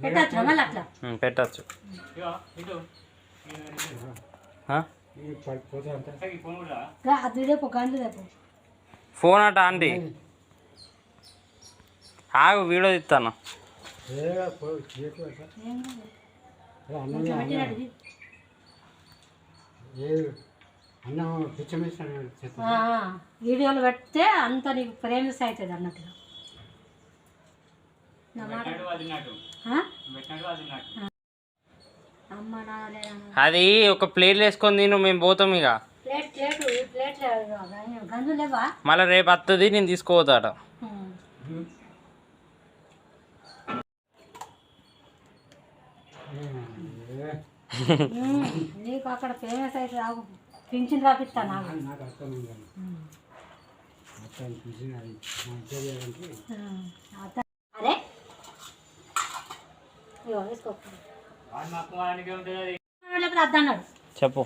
పెట్టచ్చు మళ్ళీ అట్లా పెట్టచ్చు. ఫోన్ అట ఆంటీ ఆగు వీడియో తీస్తాను. వీడియోలు పెడితే అంత నీకు ఫేమస్ అవుతుంది అన్నట్టుగా. అది ఒక ప్లేట్ వేసుకొని తిను, మేము పోతాం ఇక. మళ్ళీ రేపు వస్తుంది, నేను తీసుకోపోతాట. నీకు అక్కడ ఫేమస్ అయితే పింఛన్ రాపిస్తాను. అరే చెప్పు.